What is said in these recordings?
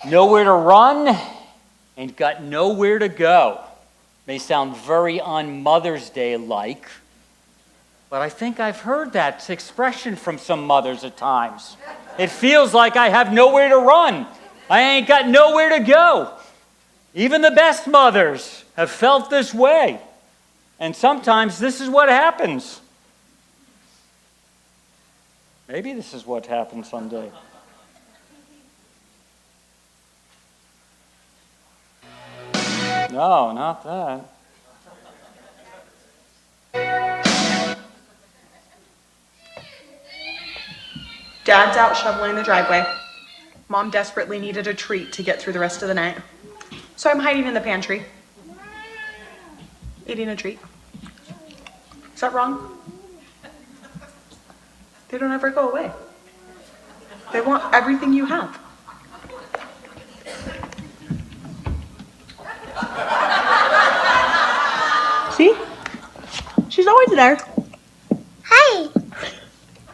Nowhere to run, ain't got nowhere to go. May sound very on Mother's Day like, but I think I've heard that expression from some mothers at times. It feels like I have nowhere to run. I ain't got nowhere to go. Even the best mothers have felt this way. And sometimes this is what happens. Maybe this is what happens someday. No, not that. Dad's out shoveling the driveway. Mom desperately needed a treat to get through the rest of the night. So I'm hiding in the pantry, eating a treat. Is that wrong? They don't ever go away. They want everything you have. See? She's always there. Hi.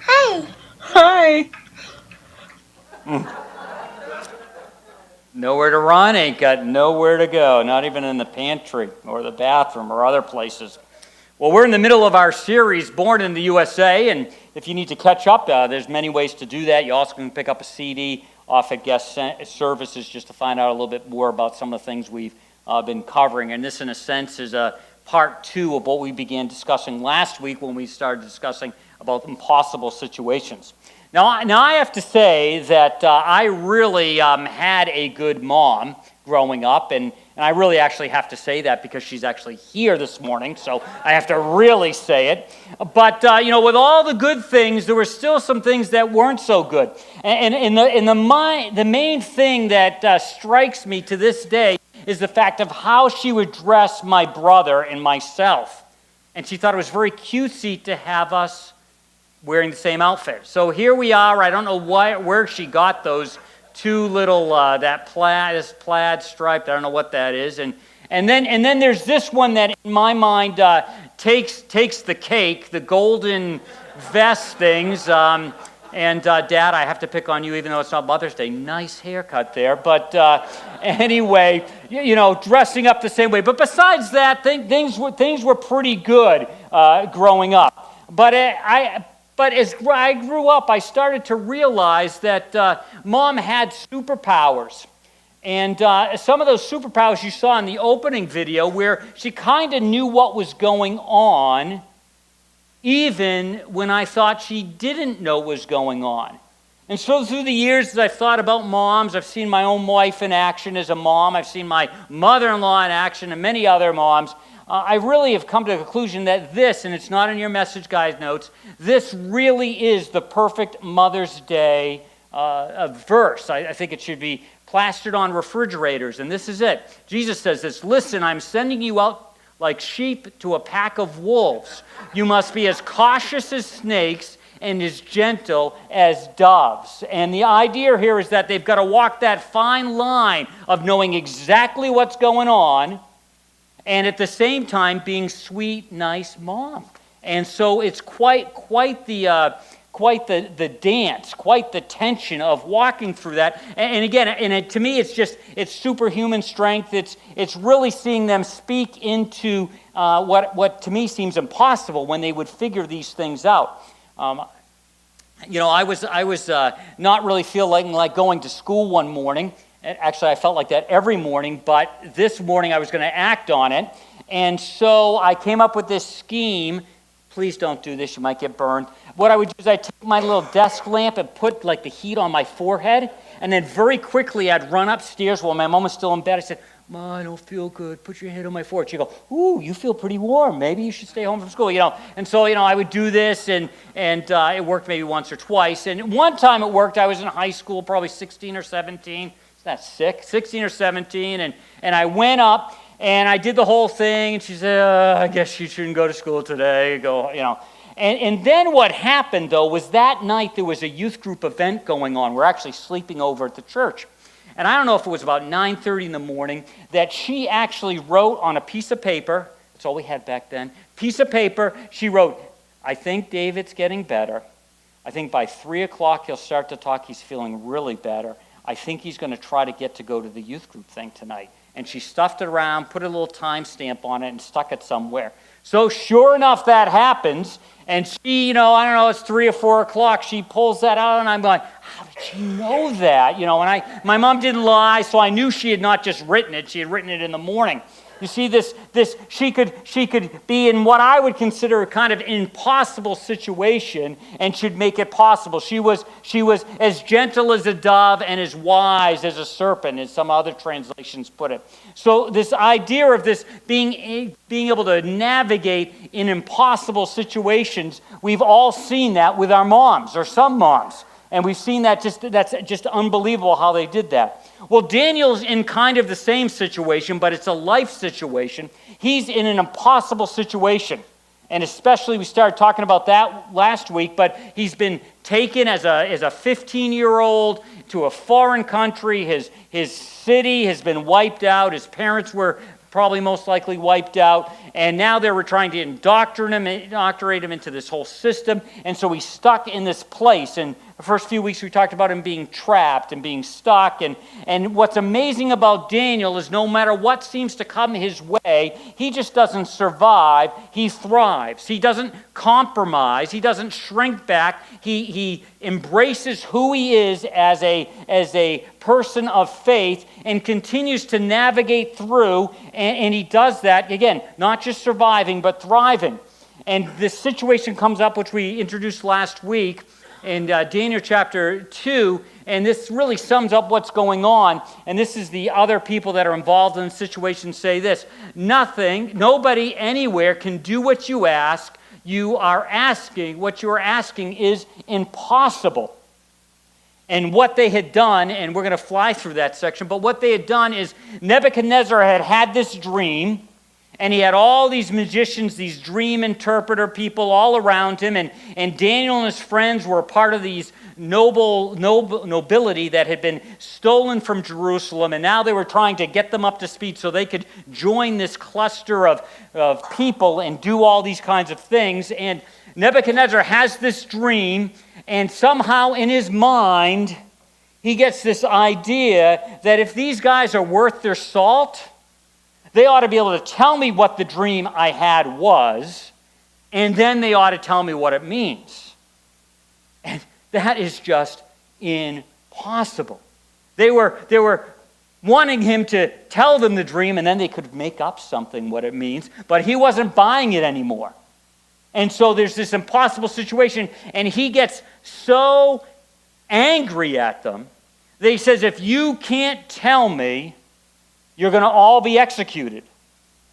Hi. Hi. Nowhere to run, ain't got nowhere to go, not even in the pantry or the bathroom or other places. Well, we're in the middle of our series, Born in the USA, and if you need to catch up, there's many ways to do that. You also can pick up a CD off at guest services just to find out a little bit more about some of the things we've been covering. And this, in a sense, is a part 2 of what we began discussing last week when we started discussing about impossible situations. Now I have to say that I really had a good mom growing up, and I really actually have to say that because she's actually here this morning, so I have to really say it. But, with all the good things, there were still some things that weren't so good. And the main thing that strikes me to this day is the fact of how she would dress my brother and myself. And she thought it was very cutesy to have us wearing the same outfit. So here we are. I don't know where she got those two little this plaid striped. I don't know what that is. And then there's this one that in my mind takes the cake, the golden vest things. And Dad, I have to pick on you even though it's not Mother's Day. Nice haircut there. But anyway, dressing up the same way. But besides that, things were pretty good growing up. But as I grew up, I started to realize that Mom had superpowers. And some of those superpowers you saw in the opening video where she kind of knew what was going on even when I thought she didn't know what was going on. And so through the years, as I've thought about moms, I've seen my own wife in action as a mom. I've seen my mother-in-law in action and many other moms. I really have come to the conclusion that this, and it's not in your message guide notes, this really is the perfect Mother's Day verse. I think it should be plastered on refrigerators, and this is it. Jesus says this, "Listen, I'm sending you out like sheep to a pack of wolves. You must be as cautious as snakes and as gentle as doves." And the idea here is that they've got to walk that fine line of knowing exactly what's going on and at the same time being sweet, nice mom. And so it's quite the dance, quite the tension of walking through that. And again, to me, it's superhuman strength. It's really seeing them speak into what to me seems impossible when they would figure these things out. I was not really feeling like going to school one morning. Actually, I felt like that every morning, but this morning I was going to act on it. And so I came up with this scheme. Please don't do this, you might get burned. What I would do is I'd take my little desk lamp and put like the heat on my forehead, and then very quickly I'd run upstairs while my mom was still in bed. I said, "Mom, I don't feel good. Put your hand on my forehead." She'd go, "Ooh, you feel pretty warm. Maybe you should stay home from school." And so I would do this, and it worked maybe once or twice. And one time it worked. I was in high school, probably 16 or 17. It's not sick, 16 or 17, and I went up and I did the whole thing. And she said, "I guess you shouldn't go to school today." And then what happened though was that night there was a youth group event going on. We're actually sleeping over at the church. And I don't know if it was about 9:30 in the morning that she actually wrote on a piece of paper, that's all we had back then, piece of paper, she wrote, "I think David's getting better. I think by 3 o'clock he'll start to talk, he's feeling really better. I think he's going to try to get to go to the youth group thing tonight. And she stuffed it around, put a little time stamp on it, and stuck it somewhere. So sure enough, that happens. And she, I don't know, it's 3 or 4 o'clock. She pulls that out, and I'm going, how did she know that? And my mom didn't lie, so I knew she had not just written it. She had written it in the morning. You see, she could be in what I would consider a kind of impossible situation and should make it possible. She was as gentle as a dove and as wise as a serpent, as some other translations put it. So this idea of this being able to navigate in impossible situations, we've all seen that with our moms, or some moms. And we've seen that that's just unbelievable how they did that. Well, Daniel's in kind of the same situation, but it's a life situation. He's in an impossible situation. And especially, we started talking about that last week, but he's been taken as a 15-year-old to a foreign country. His city has been wiped out. His parents were probably most likely wiped out. And now they were trying to indoctrinate him into this whole system. And so he's stuck in this place. And the first few weeks we talked about him being trapped and being stuck. And what's amazing about Daniel is no matter what seems to come his way, he just doesn't survive. He thrives. He doesn't compromise. He doesn't shrink back. He embraces who he is as a person of faith and continues to navigate through. And he does that, again, not just surviving, but thriving. And this situation comes up, which we introduced last week, in Daniel chapter 2, and this really sums up what's going on. And this is the other people that are involved in the situation say this: nobody anywhere can do what you ask. What you are asking is impossible. And what they had done, and we're going to fly through that section, but what they had done is Nebuchadnezzar had this dream, and he had all these magicians, these dream interpreter people all around him, and Daniel and his friends were a part of these nobility that had been stolen from Jerusalem, and now they were trying to get them up to speed so they could join this cluster of people and do all these kinds of things. And Nebuchadnezzar has this dream, and somehow in his mind, he gets this idea that if these guys are worth their salt, they ought to be able to tell me what the dream I had was, and then they ought to tell me what it means. And that is just impossible. They were wanting him to tell them the dream, and then they could make up something what it means, but he wasn't buying it anymore. And so there's this impossible situation, and he gets so angry at them that he says, if you can't tell me, you're going to all be executed.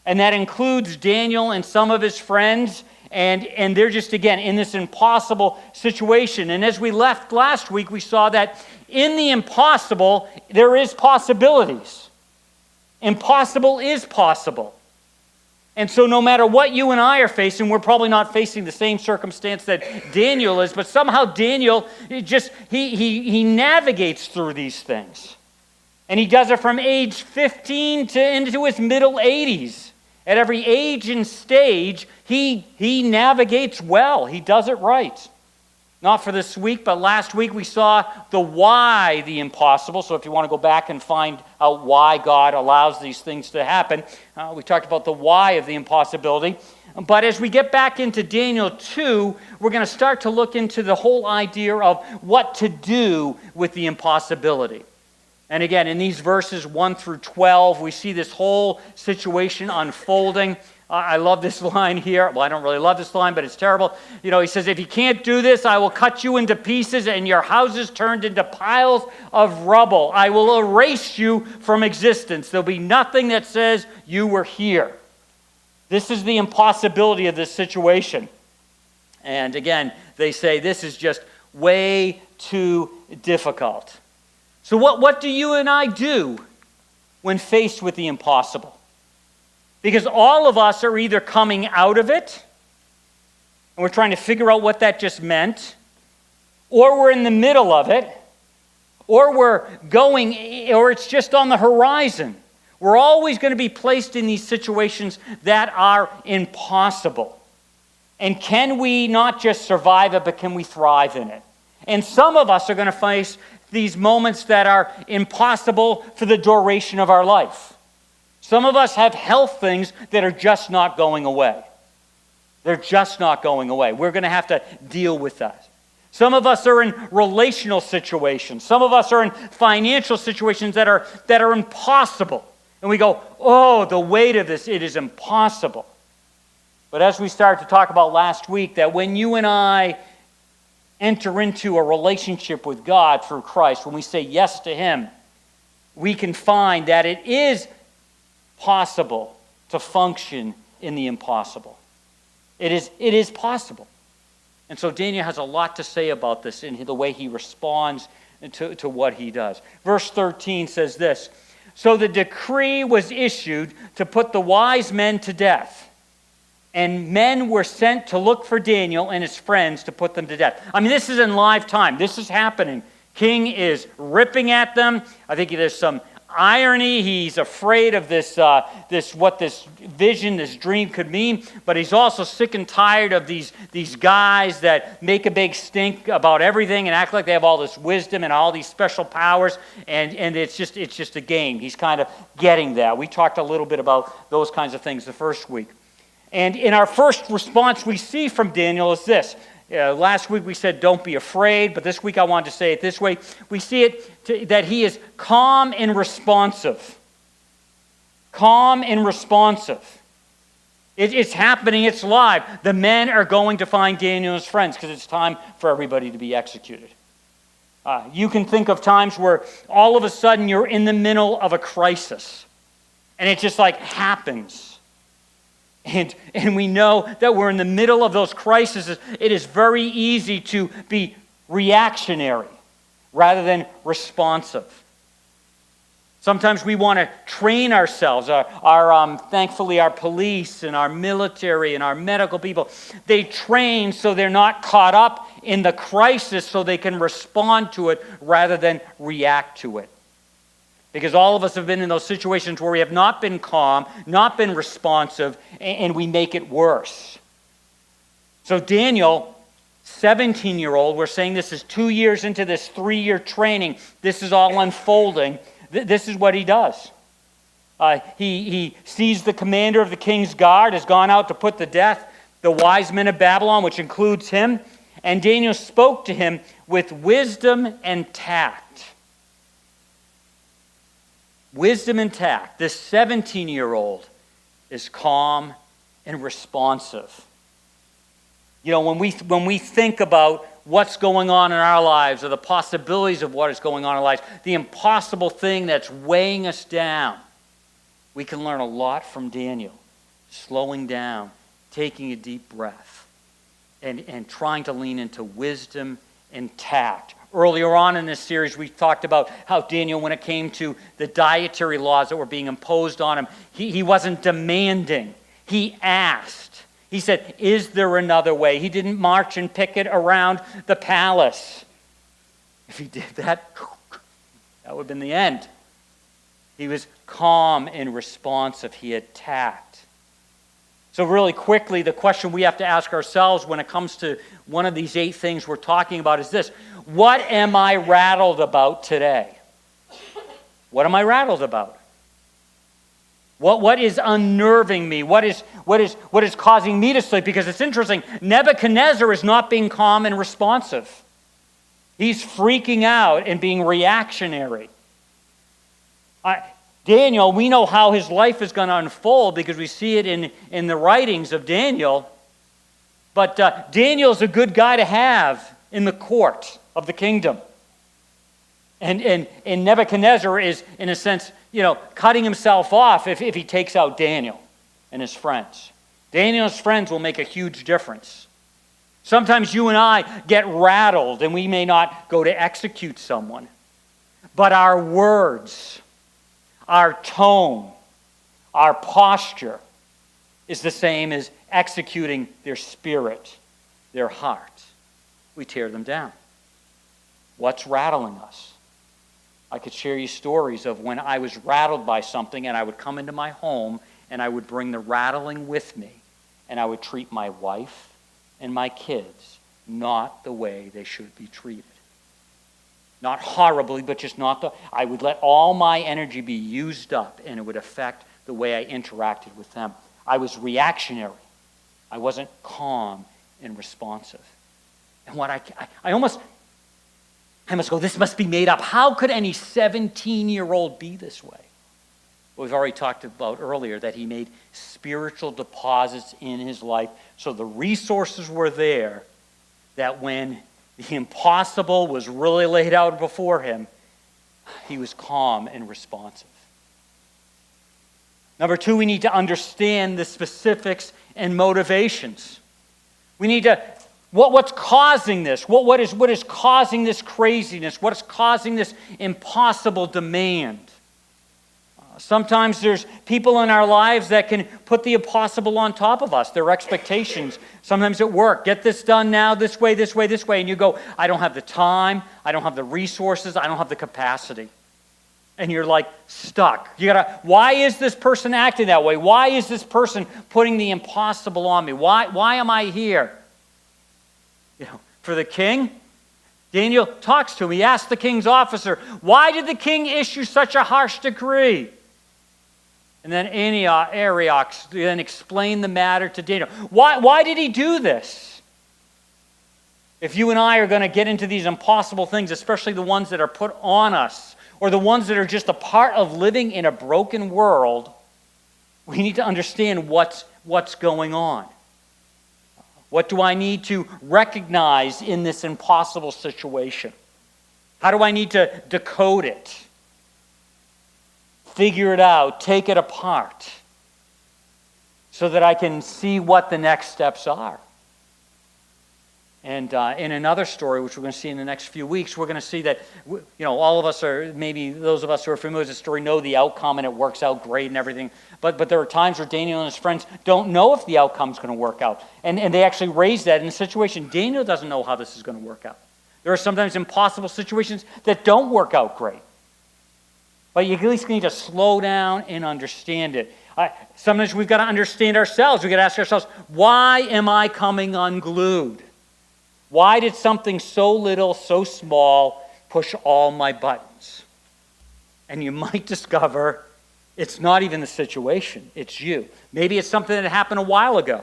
And that includes Daniel and some of his friends, and they're just, again, in this impossible situation. And as we left last week, we saw that in the impossible, there is possibilities. Impossible is possible. And so no matter what you and I are facing, we're probably not facing the same circumstance that Daniel is, but somehow Daniel, he navigates through these things. And he does it from age 15 to into his middle 80s. At every age and stage, he navigates well. He does it right. Not for this week, but last week we saw the why the impossible. So if you want to go back and find out why God allows these things to happen, we talked about the why of the impossibility. But as we get back into Daniel 2, we're going to start to look into the whole idea of what to do with the impossibility. And again, in these verses 1 through 12, we see this whole situation unfolding. I love this line here. Well, I don't really love this line, but it's terrible. He says, if you can't do this, I will cut you into pieces and your houses turned into piles of rubble. I will erase you from existence. There'll be nothing that says you were here. This is the impossibility of this situation. And again, they say this is just way too difficult. So what do you and I do when faced with the impossible? Because all of us are either coming out of it, and we're trying to figure out what that just meant, or we're in the middle of it, or we're going, or it's just on the horizon. We're always going to be placed in these situations that are impossible. And can we not just survive it, but can we thrive in it? And some of us are going to face these moments that are impossible for the duration of our life. Some of us have health things that are just not going away. They're just not going away. We're going to have to deal with that. Some of us are in relational situations. Some of us are in financial situations that are impossible. And we go, oh, the weight of this, it is impossible. But as we started to talk about last week, that when you and I enter into a relationship with God through Christ, when we say yes to Him, we can find that it is possible to function in the impossible. It is possible. And so Daniel has a lot to say about this in the way he responds to what he does. Verse 13 says this, "So the decree was issued to put the wise men to death, and men were sent to look for Daniel and his friends to put them to death." I mean, this is in live time. This is happening. King is ripping at them. I think there's some irony. He's afraid of what this vision, this dream could mean, but he's also sick and tired of these guys that make a big stink about everything and act like they have all this wisdom and all these special powers, and it's just a game. He's kind of getting that. We talked a little bit about those kinds of things the first week. And in our first response we see from Daniel is this. Last week we said, don't be afraid, but this week I wanted to say it this way. We see it that he is calm and responsive. Calm and responsive. It's happening, it's live. The men are going to find Daniel and his friends because it's time for everybody to be executed. You can think of times where all of a sudden you're in the middle of a crisis, and it just like happens. And we know that we're in the middle of those crises. It is very easy to be reactionary rather than responsive. Sometimes we want to train ourselves. Thankfully, our police and our military and our medical people, they train so they're not caught up in the crisis so they can respond to it rather than react to it. Because all of us have been in those situations where we have not been calm, not been responsive, and we make it worse. So Daniel, 17-year-old, we're saying this is 2 years into this 3-year training. This is all unfolding. This is what he does. He sees the commander of the king's guard has gone out to put to death the wise men of Babylon, which includes him. And Daniel spoke to him with wisdom and tact. Wisdom and tact. This 17-year-old is calm and responsive. You know, when we think about what's going on in our lives or the possibilities of what is going on in our lives, the impossible thing that's weighing us down, we can learn a lot from Daniel. Slowing down, taking a deep breath, and trying to lean into wisdom and tact. Earlier on in this series, we talked about how Daniel, when it came to the dietary laws that were being imposed on him, he wasn't demanding. He asked. He said, is there another way? He didn't march and picket around the palace. If he did that, that would have been the end. He was calm and responsive. He had tact. So really quickly, the question we have to ask ourselves when it comes to one of these 8 things we're talking about is this. What am I rattled about today? What am I rattled about? What is unnerving me? What is causing me to sleep? Because it's interesting, Nebuchadnezzar is not being calm and responsive. He's freaking out and being reactionary. Daniel, we know how his life is going to unfold because we see it in the writings of Daniel. But Daniel's a good guy to have in the court of the kingdom. And Nebuchadnezzar is, in a sense, cutting himself off if he takes out Daniel and his friends. Daniel's friends will make a huge difference. Sometimes you and I get rattled and we may not go to execute someone. But our words, our tone, our posture is the same as executing their spirit, their heart. We tear them down. What's rattling us? I could share you stories of when I was rattled by something and I would come into my home and I would bring the rattling with me and I would treat my wife and my kids not the way they should be treated. Not horribly, but just I would let all my energy be used up, and it would affect the way I interacted with them. I was reactionary. I wasn't calm and responsive. And what I must go, this must be made up. How could any 17-year-old be this way? Well, we've already talked about earlier that he made spiritual deposits in his life, so the resources were there that when the impossible was really laid out before him, he was calm and responsive. Number two, we need to understand the specifics and motivations. We need to, what's causing this? What is causing this craziness? What is causing this impossible demand? Sometimes there's people in our lives that can put the impossible on top of us, their expectations. Sometimes at work, get this done now, this way, this way, this way. And you go, I don't have the time, I don't have the resources, I don't have the capacity. And you're like stuck. Why is this person acting that way? Why is this person putting the impossible on me? Why am I here? For the king, Daniel talks to him. He asks the king's officer, why did the king issue such a harsh decree? And then Arioch then explained the matter to Daniel. Why did he do this? If you and I are going to get into these impossible things, especially the ones that are put on us, or the ones that are just a part of living in a broken world, we need to understand what's going on. What do I need to recognize in this impossible situation? How do I need to decode it? Figure it out, take it apart, so that I can see what the next steps are. And in another story, which we're going to see in the next few weeks, we're going to see that, all of us are, maybe those of us who are familiar with the story know the outcome and it works out great and everything. But there are times where Daniel and his friends don't know if the outcome's going to work out. And they actually raise that in the situation. Daniel doesn't know how this is going to work out. There are sometimes impossible situations that don't work out great. But you at least need to slow down and understand it. Sometimes we've got to understand ourselves. We've got to ask ourselves, why am I coming unglued? Why did something so little, so small, push all my buttons? And you might discover it's not even the situation, it's you. Maybe it's something that happened a while ago,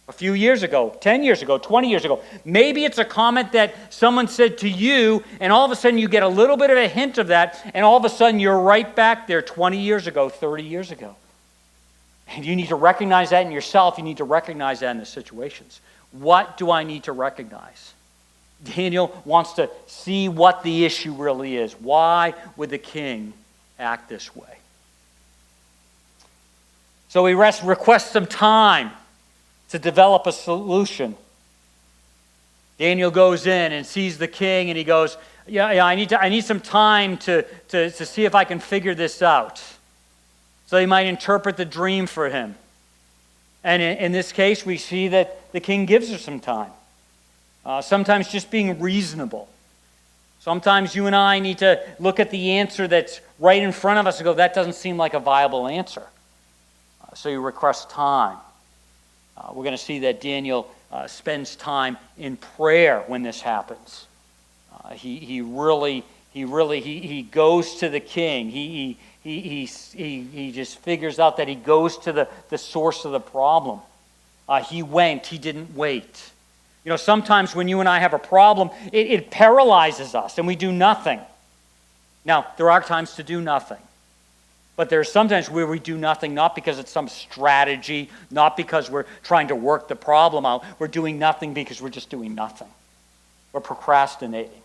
a few years ago, 10 years ago, 20 years ago. Maybe it's a comment that someone said to you, and all of a sudden you get a little bit of a hint of that, and all of a sudden you're right back there 20 years ago, 30 years ago. And you need to recognize that in yourself. You need to recognize that in the situations. What do I need to recognize? Daniel wants to see what the issue really is. Why would the king act this way? So he requests some time to develop a solution. Daniel goes in and sees the king, and he goes, "Yeah, I need some time to see if I can figure this out." So he might interpret the dream for him. And in this case, we see that the king gives her some time. Sometimes just being reasonable. Sometimes you and I need to look at the answer that's right in front of us and go, that doesn't seem like a viable answer. So you request time. We're going to see that Daniel spends time in prayer when this happens. He goes to the king. He just figures out that he goes to the source of the problem. He didn't wait. Sometimes when you and I have a problem, it paralyzes us and we do nothing. Now, there are times to do nothing. But there's sometimes where we do nothing, not because it's some strategy, not because we're trying to work the problem out. We're doing nothing because we're just doing nothing. We're procrastinating.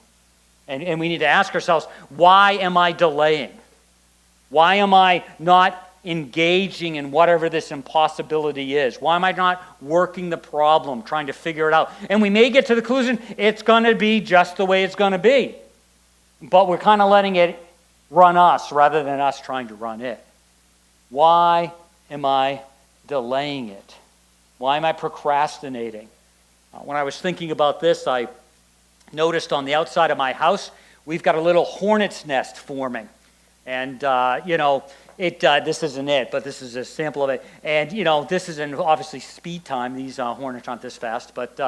And we need to ask ourselves, why am I delaying? Why am I not engaging in whatever this impossibility is? Why am I not working the problem, trying to figure it out? And we may get to the conclusion, it's going to be just the way it's going to be. But we're kind of letting it run us rather than us trying to run it. Why am I delaying it? Why am I procrastinating? When I was thinking about this, I noticed on the outside of my house, we've got a little hornet's nest forming. And, this isn't it, but this is a sample of it. And, this is in obviously speed time. These hornets aren't this fast, but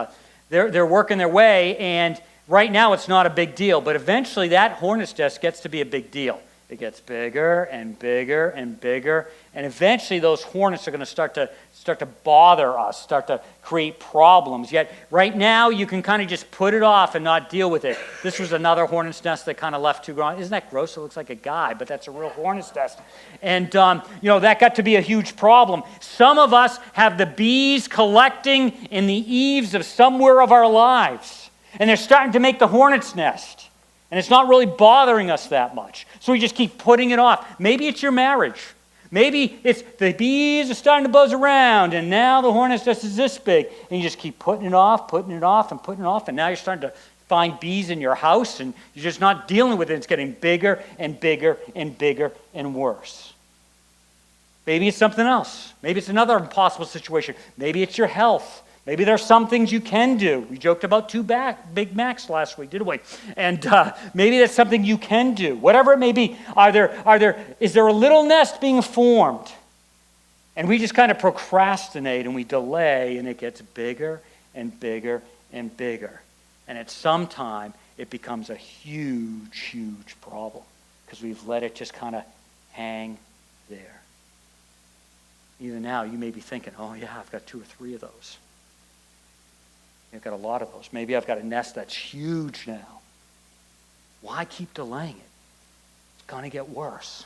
they're working their way. And Right now, it's not a big deal, but eventually that hornet's nest gets to be a big deal. It gets bigger and bigger and bigger, and eventually those hornets are going to start to bother us, start to create problems. Yet right now, you can kind of just put it off and not deal with it. This was another hornet's nest that kind of left too grown. Isn't that gross? It looks like a guy, but that's a real hornet's nest. And, that got to be a huge problem. Some of us have the bees collecting in the eaves of somewhere of our lives, and they're starting to make the hornet's nest. And it's not really bothering us that much. So we just keep putting it off. Maybe it's your marriage. Maybe it's the bees are starting to buzz around, and now the hornet's nest is this big. And you just keep putting it off, and putting it off, and now you're starting to find bees in your house, and you're just not dealing with it. It's getting bigger and bigger and bigger and worse. Maybe it's something else. Maybe it's another impossible situation. Maybe it's your health. Maybe there's some things you can do. We joked about Big Macs last week, didn't we? And maybe that's something you can do. Whatever it may be, is there a little nest being formed? And we just kind of procrastinate and we delay, and it gets bigger and bigger and bigger. And at some time, it becomes a huge, huge problem because we've let it just kind of hang there. Even now, you may be thinking, oh yeah, I've got 2 or 3 of those. I've got a lot of those. Maybe I've got a nest that's huge now. Why keep delaying it? It's going to get worse.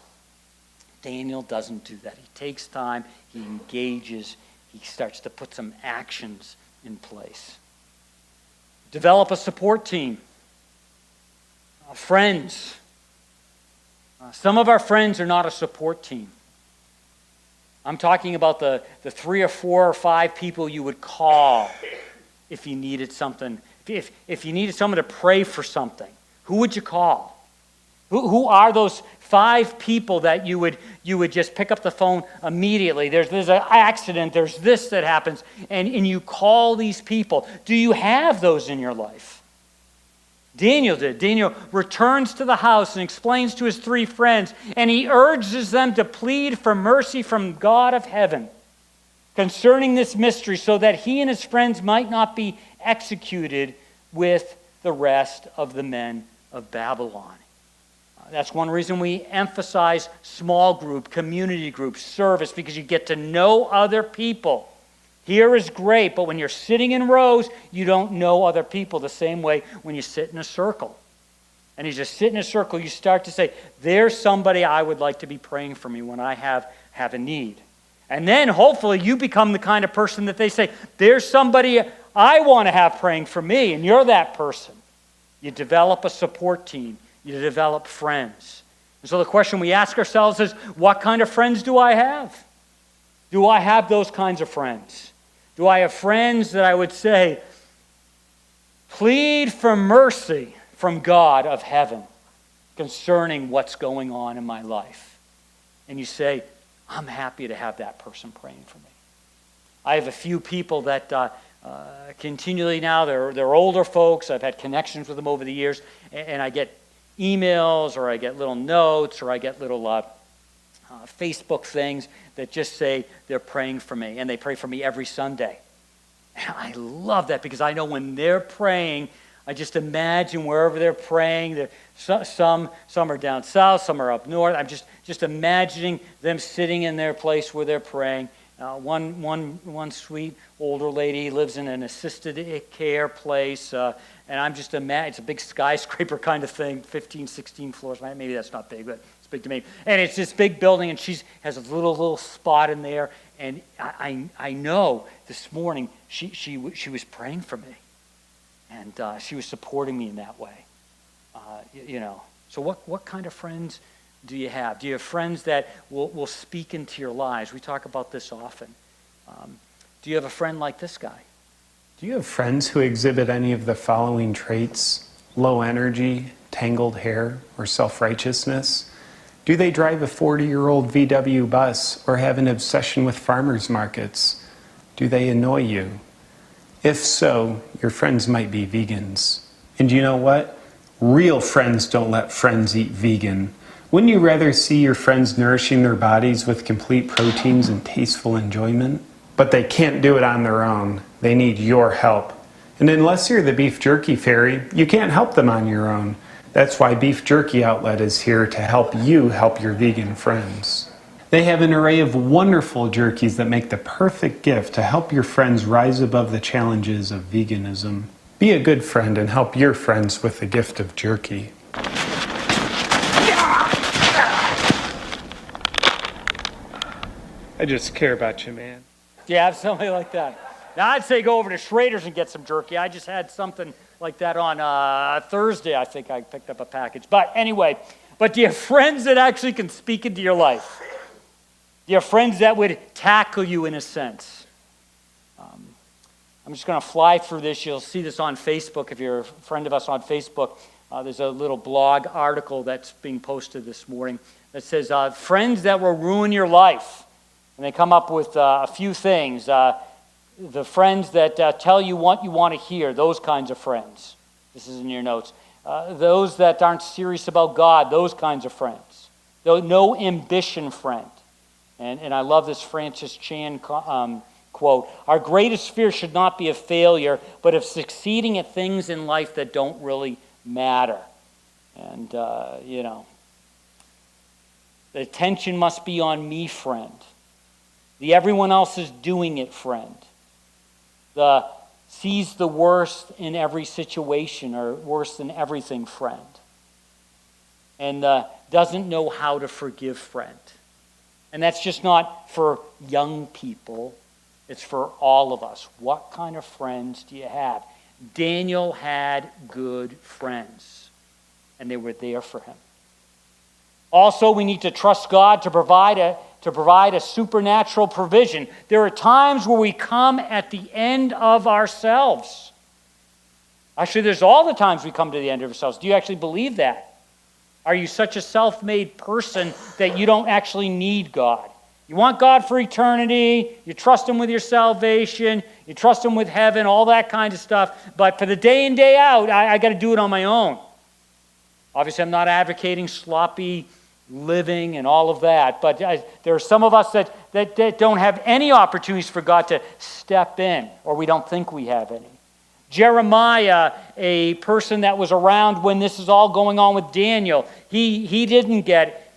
Daniel doesn't do that. He takes time, he engages, he starts to put some actions in place. Develop a support team. Friends. Some of our friends are not a support team. I'm talking about the 3 or 4 or 5 people you would call if you needed something. If you needed someone to pray for something, who would you call? Who are those 5 people that you would just pick up the phone immediately? There's an accident, there's this that happens, and you call these people. Do you have those in your life? Daniel did. Daniel returns to the house and explains to his 3 friends, and he urges them to plead for mercy from God of heaven concerning this mystery, so that he and his friends might not be executed with the rest of the men of Babylon. That's one reason we emphasize small group, community group, service, because you get to know other people. Here is great, but when you're sitting in rows, you don't know other people the same way when you sit in a circle. And as you sit in a circle, you start to say, there's somebody I would like to be praying for me when I have a need. And then hopefully you become the kind of person that they say, there's somebody I want to have praying for me, and you're that person. You develop a support team. You develop friends. And so the question we ask ourselves is, what kind of friends do I have? Do I have those kinds of friends? Do I have friends that I would say, plead for mercy from God of heaven concerning what's going on in my life? And you say, I'm happy to have that person praying for me. I have a few people that continually now, they're older folks. I've had connections with them over the years, and I get emails, or I get little notes, or I get little Facebook things that just say they're praying for me, and they pray for me every Sunday. And I love that, because I know when they're praying, I just imagine wherever they're praying, some are down south, some are up north. I'm just imagining them sitting in their place where they're praying. One sweet older lady lives in an assisted care place, and I'm just imagining, it's a big skyscraper kind of thing, 15, 16 floors. Maybe that's not big, but it's big to me. And it's this big building, and she has a little spot in there, and I know this morning she was praying for me. And she was supporting me in that way. So what kind of friends do you have? Do you have friends that will speak into your lives? We talk about this often. Do you have a friend like this guy? Do you have friends who exhibit any of the following traits? Low energy, tangled hair, or self-righteousness? Do they drive a 40-year-old VW bus or have an obsession with farmers markets? Do they annoy you? If so, your friends might be vegans. And you know what? Real friends don't let friends eat vegan. Wouldn't you rather see your friends nourishing their bodies with complete proteins and tasteful enjoyment? But they can't do it on their own. They need your help. And unless you're the beef jerky fairy, you can't help them on your own. That's why Beef Jerky Outlet is here to help you help your vegan friends. They have an array of wonderful jerkies that make the perfect gift to help your friends rise above the challenges of veganism. Be a good friend and help your friends with the gift of jerky. I just care about you, man. Yeah, something like that. Now, I'd say go over to Schrader's and get some jerky. I just had something like that on Thursday. I think I picked up a package. But anyway, do you have friends that actually can speak into your life? Do you have friends that would tackle you in a sense? I'm just going to fly through this. You'll see this on Facebook. If you're a friend of us on Facebook, there's a little blog article that's being posted this morning that says, friends that will ruin your life. And they come up with a few things. The friends that tell you what you want to hear, those kinds of friends. This is in your notes. Those that aren't serious about God, those kinds of friends. No ambition friend. And I love this Francis Chan quote. Our greatest fear should not be of failure, but of succeeding at things in life that don't really matter. And, the attention must be on me, friend. The everyone else is doing it, friend. The sees the worst in every situation or worse than everything, friend. And doesn't know how to forgive, friend. And that's just not for young people. It's for all of us. What kind of friends do you have? Daniel had good friends, and they were there for him. Also, we need to trust God to provide a supernatural provision. There are times where we come at the end of ourselves. Actually, there's all the times we come to the end of ourselves. Do you actually believe that? Are you such a self-made person that you don't actually need God? You want God for eternity, you trust Him with your salvation, you trust Him with heaven, all that kind of stuff. But for the day in, day out, I got to do it on my own. Obviously, I'm not advocating sloppy living and all of that. But there are some of us that don't have any opportunities for God to step in, or we don't think we have any. Jeremiah, a person that was around when this is all going on with Daniel, he didn't get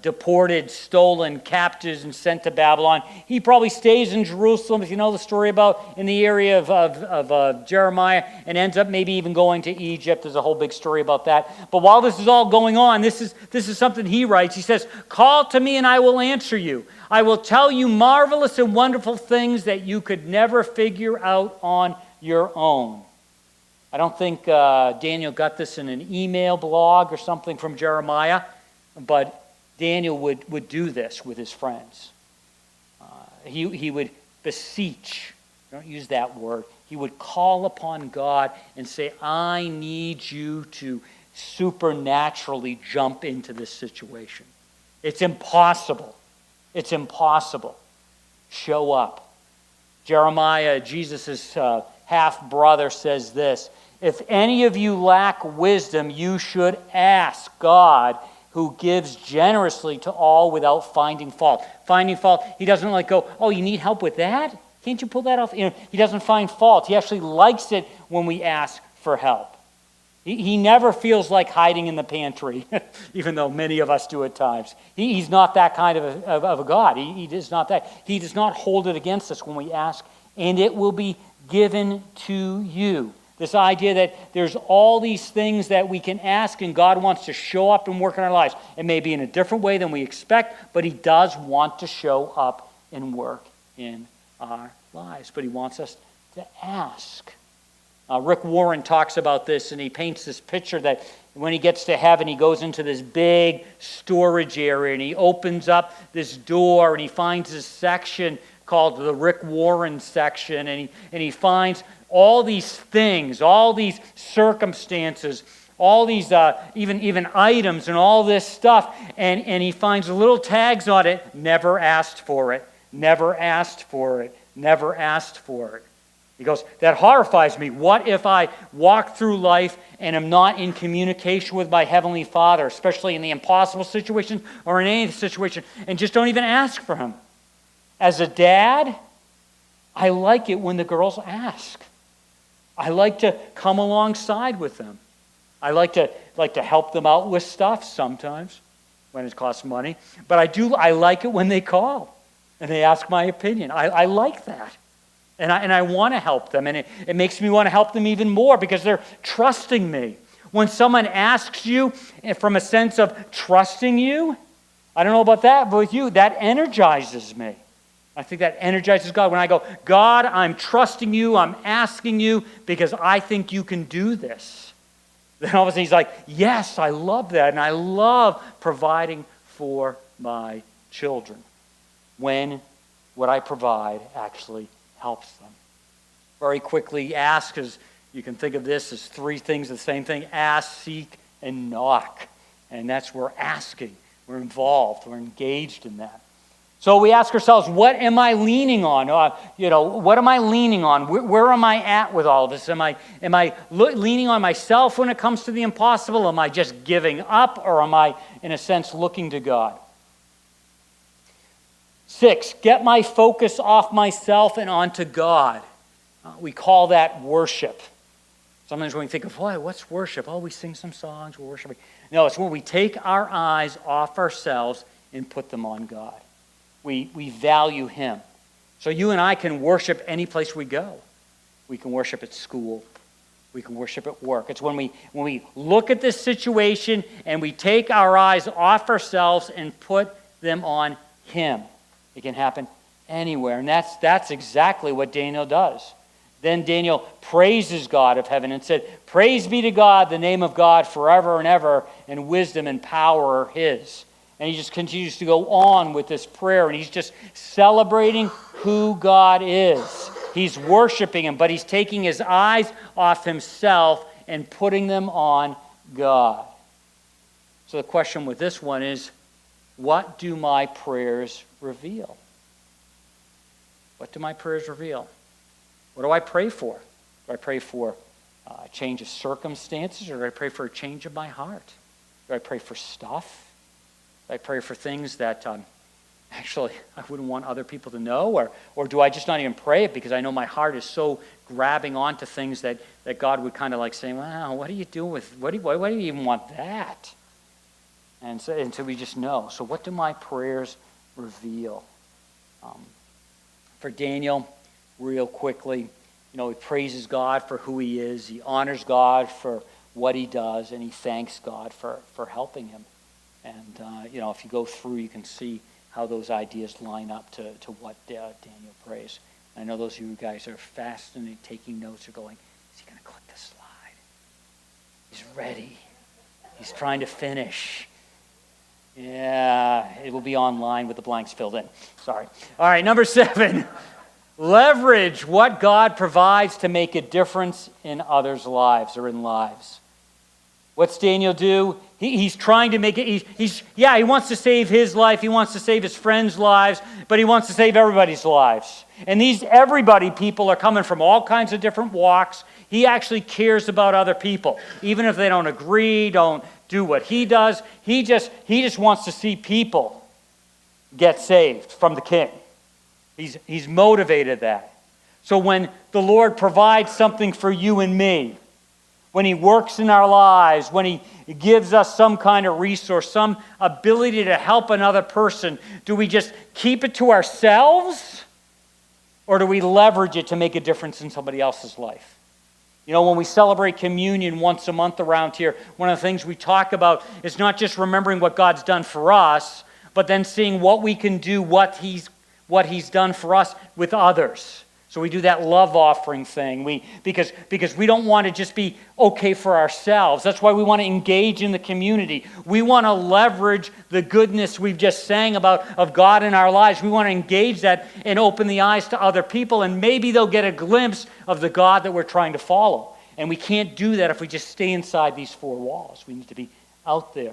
deported, stolen, captives, and sent to Babylon. He probably stays in Jerusalem, if you know the story about in the area of Jeremiah, and ends up maybe even going to Egypt. There's a whole big story about that. But while this is all going on, this is something he writes. He says, "Call to me and I will answer you. I will tell you marvelous and wonderful things that you could never figure out on your own." I don't think Daniel got this in an email blog or something from Jeremiah, but Daniel would do this with his friends. He would beseech, don't use that word, he would call upon God and say, I need you to supernaturally jump into this situation. It's impossible. It's impossible. Show up. Jeremiah, Jesus' half-brother, says this, if any of you lack wisdom, you should ask God, who gives generously to all without finding fault. Finding fault, he doesn't go, oh, you need help with that? Can't you pull that off? He doesn't find fault. He actually likes it when we ask for help. He never feels like hiding in the pantry, even though many of us do at times. He's not that kind of a God. He is not that. He does not hold it against us when we ask, and it will be given to you. This idea that there's all these things that we can ask and God wants to show up and work in our lives. It may be in a different way than we expect, but He does want to show up and work in our lives. But He wants us to ask. Rick Warren talks about this, and he paints this picture that when he gets to heaven, he goes into this big storage area, and he opens up this door, and he finds this section called the Rick Warren section, and he finds all these things, all these circumstances, all these even items and all this stuff, and he finds little tags on it, never asked for it, never asked for it, never asked for it. He goes, that horrifies me. What if I walk through life and am not in communication with my Heavenly Father, especially in the impossible situation or in any situation, and just don't even ask for Him? As a dad, I like it when the girls ask. I like to come alongside with them. I like to help them out with stuff sometimes when it costs money. But I like it when they call and they ask my opinion. I like that. And I want to help them. And it makes me want to help them even more because they're trusting me. When someone asks you from a sense of trusting you, I don't know about that, but with you, that energizes me. I think that energizes God. When I go, God, I'm trusting you, I'm asking you because I think you can do this. Then all of a sudden he's like, yes, I love that. And I love providing for my children when what I provide actually helps them. Very quickly, ask, as you can think of this as three things, the same thing: ask, seek, and knock. And that's where we're asking. We're involved. We're engaged in that. So we ask ourselves, what am I leaning on? What am I leaning on? Where am I at with all of this? Am I leaning on myself when it comes to the impossible? Am I just giving up? Or am I, in a sense, looking to God? 6, get my focus off myself and onto God. We call that worship. Sometimes when we think of, what's worship? Oh, we sing some songs, we're worshiping. No, it's when we take our eyes off ourselves and put them on God. We value Him. So you and I can worship any place we go. We can worship at school. We can worship at work. It's when we look at this situation and we take our eyes off ourselves and put them on Him. It can happen anywhere. And that's exactly what Daniel does. Then Daniel praises God of heaven and said, "Praise be to God, the name of God forever and ever, and wisdom and power are His." And he just continues to go on with this prayer, and he's just celebrating who God is. He's worshiping Him, but he's taking his eyes off himself and putting them on God. So the question with this one is, what do my prayers reveal? What do my prayers reveal? What do I pray for? Do I pray for a change of circumstances, or do I pray for a change of my heart? Do I pray for stuff? I pray for things that actually I wouldn't want other people to know, or do I just not even pray it because I know my heart is so grabbing onto things that God would kind of like say, "Wow, what are you doing with? Why do you even want that?" And so we just know. So what do my prayers reveal? For Daniel, real quickly, he praises God for who he is. He honors God for what he does, and he thanks God for helping him. And, if you go through, you can see how those ideas line up to what Daniel prays. I know those of you guys are fascinated, taking notes, are going, is he going to click the slide? He's ready. He's trying to finish. Yeah, it will be online with the blanks filled in. Sorry. All right, number 7. Leverage what God provides to make a difference in others' lives or in lives. What's Daniel do? He's trying to make it, he wants to save his life, he wants to save his friends' lives, but he wants to save everybody's lives. And these everybody people are coming from all kinds of different walks. He actually cares about other people. Even if they don't agree, don't do what he does, he just wants to see people get saved from the king. He's motivated that. So when the Lord provides something for you and me, when he works in our lives, when he gives us some kind of resource, some ability to help another person, do we just keep it to ourselves, or do we leverage it to make a difference in somebody else's life? When we celebrate communion once a month around here, one of the things we talk about is not just remembering what God's done for us, but then seeing what we can do, what he's done for us with others. So we do that love offering thing. Because we don't want to just be okay for ourselves. That's why we want to engage in the community. We want to leverage the goodness we've just sang about of God in our lives. We want to engage that and open the eyes to other people, and maybe they'll get a glimpse of the God that we're trying to follow. And we can't do that if we just stay inside these 4 walls. We need to be out there.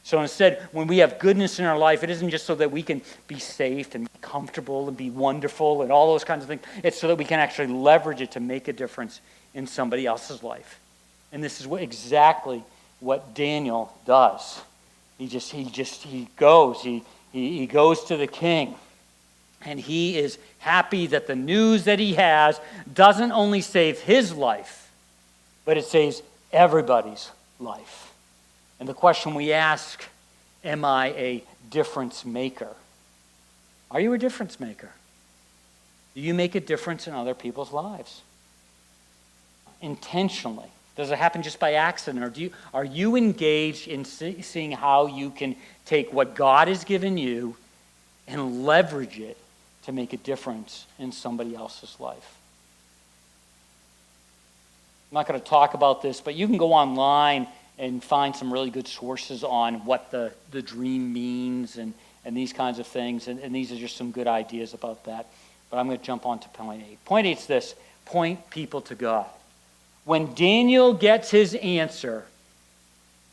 So instead, when we have goodness in our life, it isn't just so that we can be safe and be comfortable and be wonderful and all those kinds of things. It's so that we can actually leverage it to make a difference in somebody else's life. And this is exactly what Daniel does. He goes to the king. And he is happy that the news that he has doesn't only save his life, but it saves everybody's life. And the question we ask, am I a difference maker? Are you a difference maker? Do you make a difference in other people's lives? Intentionally. Does it happen just by accident? Or are you engaged in seeing how you can take what God has given you and leverage it to make a difference in somebody else's life? I'm not going to talk about this, but you can go online and find some really good sources on what the dream means and these kinds of things. And these are just some good ideas about that. But I'm going to jump on to point 8. Point 8 is this: point people to God. When Daniel gets his answer,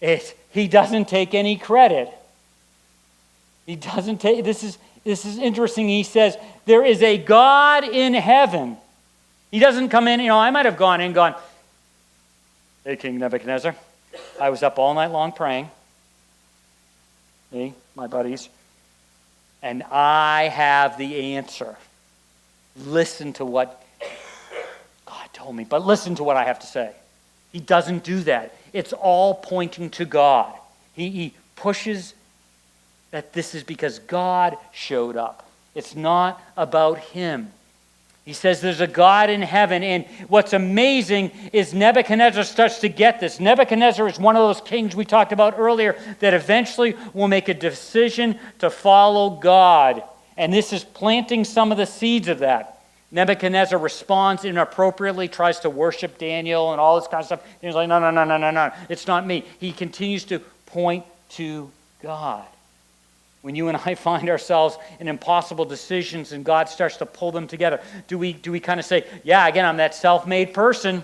he doesn't take any credit. He doesn't take, this is interesting. He says, there is a God in heaven. He doesn't come in, I might have gone in and gone, hey, King Nebuchadnezzar, I was up all night long praying. Me, my buddies. And I have the answer. Listen to what God told me, but listen to what I have to say. He doesn't do that. It's all pointing to God. He pushes that this is because God showed up. It's not about him. He says there's a God in heaven, and what's amazing is Nebuchadnezzar starts to get this. Nebuchadnezzar is one of those kings we talked about earlier that eventually will make a decision to follow God. And this is planting some of the seeds of that. Nebuchadnezzar responds inappropriately, tries to worship Daniel and all this kind of stuff. He's like, no, it's not me. He continues to point to God. When you and I find ourselves in impossible decisions and God starts to pull them together, do we kind of say, yeah, again, I'm that self-made person?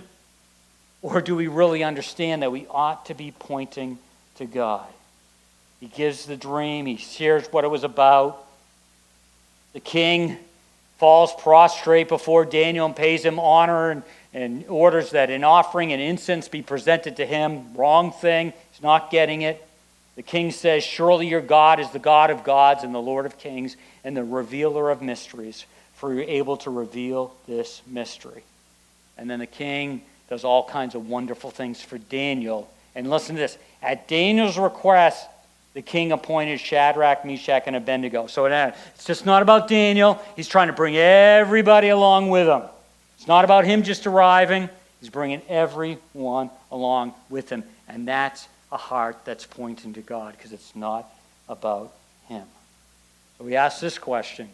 Or do we really understand that we ought to be pointing to God? He gives the dream. He shares what it was about. The king falls prostrate before Daniel and pays him honor and orders that an offering and incense be presented to him. Wrong thing. He's not getting it. The king says, surely your God is the God of gods and the Lord of kings and the revealer of mysteries, for you're able to reveal this mystery. And then the king does all kinds of wonderful things for Daniel. And listen to this. At Daniel's request, the king appointed Shadrach, Meshach, and Abednego. So it's just not about Daniel. He's trying to bring everybody along with him. It's not about him just arriving. He's bringing everyone along with him. And that's a heart that's pointing to God, because it's not about him. So we ask this question: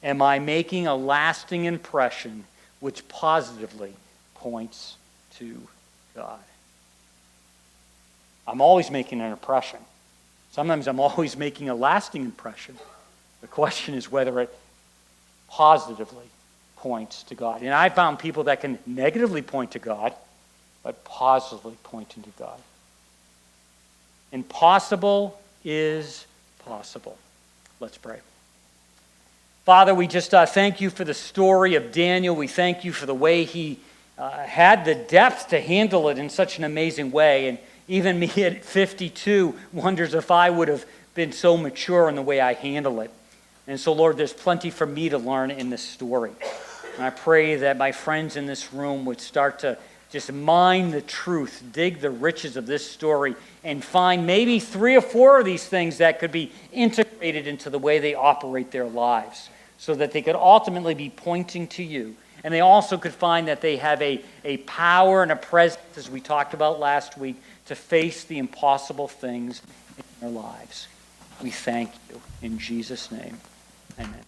am I making a lasting impression which positively points to God? I'm always making an impression. Sometimes I'm always making a lasting impression. The question is whether it positively points to God. And I found people that can negatively point to God, but positively pointing to God. Impossible is possible. Let's pray. Father, we just thank you for the story of Daniel. We thank you for the way he had the depth to handle it in such an amazing way. And even me at 52 wonders if I would have been so mature in the way I handle it. And so, Lord, there's plenty for me to learn in this story. And I pray that my friends in this room would start to just mine the truth, dig the riches of this story, and find maybe 3 or 4 of these things that could be integrated into the way they operate their lives, so that they could ultimately be pointing to you. And they also could find that they have a power and a presence, as we talked about last week, to face the impossible things in their lives. We thank you. In Jesus' name, amen.